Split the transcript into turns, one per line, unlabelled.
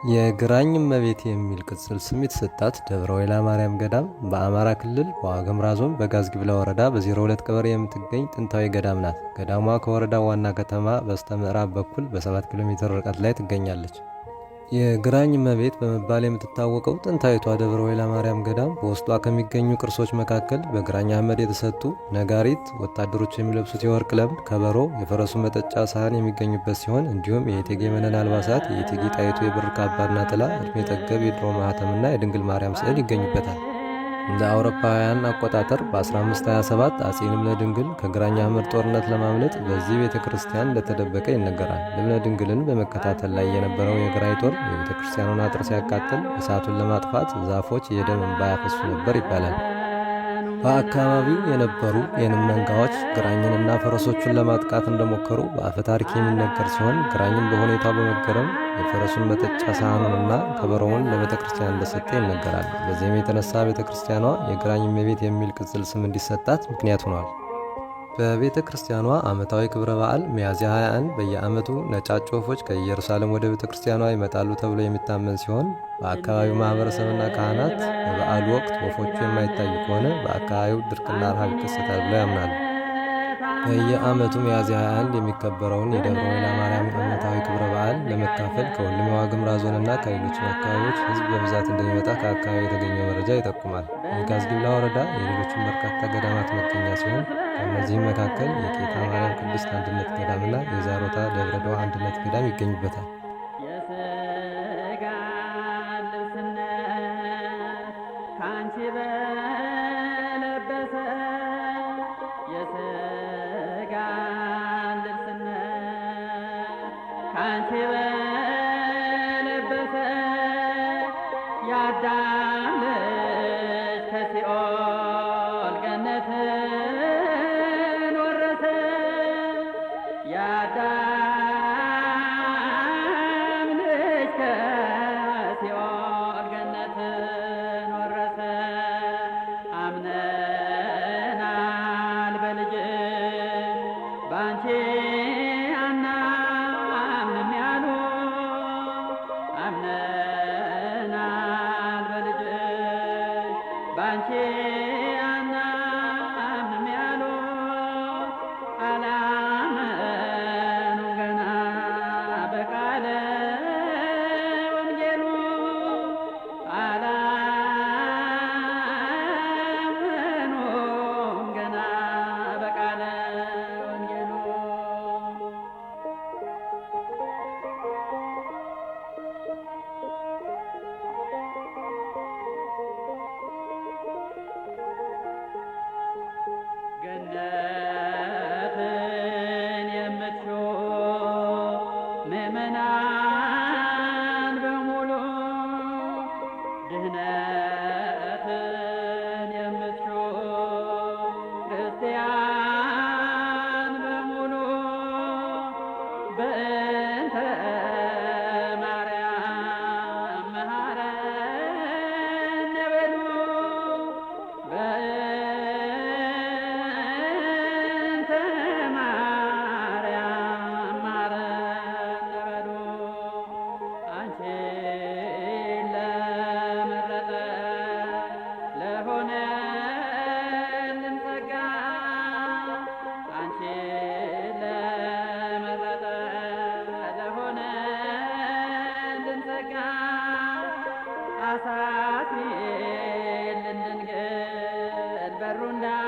የግራኝ እመቤት የሚል ቅጽል ስም የተሰጣት ደብረ ወይላ ማርያም ገዳም በአማራ ክልል በዋግኽምራ ዞን በጋዝጊብላ ወረዳ በ02 ቀበሌ የምትገኝ ጥንታዊ ገዳም ናት። ገዳሟ ከወረዳው ዋና ከተማ በስተ ምዕራብ በኩል በ7 ኪሎ ሜትር ርቀት ላይ ትገኛለች። የግራኝ እመቤት በመባል የምትታወቀው ጥንታዊቷ ደብረ ወይላ ማርያም ገዳም በውስጧ ከሚገኙ ቅርሶች መካከል በግራኝ አህመድ የተሰጡ ነጋሪት፣ ወታደሮች የሚለብሱት የወርቅ ለምድ፣ ከበሮ፣ የፈረሱ መጠጫ ሳህን የሚገኙበት ሲሆን እንዲሁም የእቴጌ መነን አልባሳት፣ የእቴጌ ጣይቱ የብር ካባና ጥላ፣ እድሜ ጠገብ የድሮ ማህተምና የድንግል ማርያም ስዕል ይገኙበታል። እንደ አውሮፓውያን አቆጣጠር በ1527 አጼ ልብነ ድንግል ከግራኝ አህመድ ጦርነት ለማምለጥ በዚህ ቤተ ክርስቲያን እንደተደበቀ ይነገራል። ልብነ ድንግልን በመከታተል ላይ የነበረው የግራኝ ጦር የቤተ ክርስቲያኑን አጥር ሲያቃጥል እሳቱን ለማጥፋት ዛፎች የደም እንባ ያፈሱ ነበር ይባላል። በአካባቢው የነበሩ የንብ መንጋዎች ግራኝንና ፈረሶቹን ለማጥቃት እንደሞከሩ በአፈ ታሪክ የሚነገር ሲሆን ግራኝን በሁኔታው በመገረም የፈረሱን መጠጫ ሳህኑንና ከበሮውን ለቤተ ክርስቲያን እንደሰጠ ይነገራል። በዚህም የተነሳ ቤተ ክርስቲያኗ የግራኝ እመቤት የሚል ቅጽል ስም እንዲሰጣት ምክንያት ሆኗል። በቤተ ክርስቲያኗ ዓመታዊ ክብረ በዓል ሚያዝያ 21 በየዓመቱ ነጫጭ ወፎች ከኢየሩሳሌም ወደ ቤተ ክርስቲያኗ ይመጣሉ ተብሎ የሚታመን ሲሆን በአካባቢው ማህበረሰብና ካህናት በበዓሉ ወቅት ወፎቹ የማይታዩ ከሆነ በአካባቢው ድርቅና ረሃብ ይከሰታል ብለው ያምናሉ። በየዓመቱ ሚያዝያ 21 የሚከበረውን የደብረ ወይላ ማርያም ዓመታዊ ክብረ በዓል ለመካፈል ከሁሉም የዋግኽምራ ዞንና ከሌሎችም አካባቢዎች ሕዝብ በብዛት እንደሚመጣ ከአካባቢው የተገኘው መረጃ ይጠቁማል። የጋዝጊብላ ወረዳ የሌሎችም በርካታ ገዳማት መገኛ ሲሆን ከእነዚህም መካከል የቄታ ማርያም ቅድስት አንድነት ገዳምና የዛሮታ ደብረ ዳዋ አንድነት ገዳም ይገኙበታል።
Asat mi lindengel berunda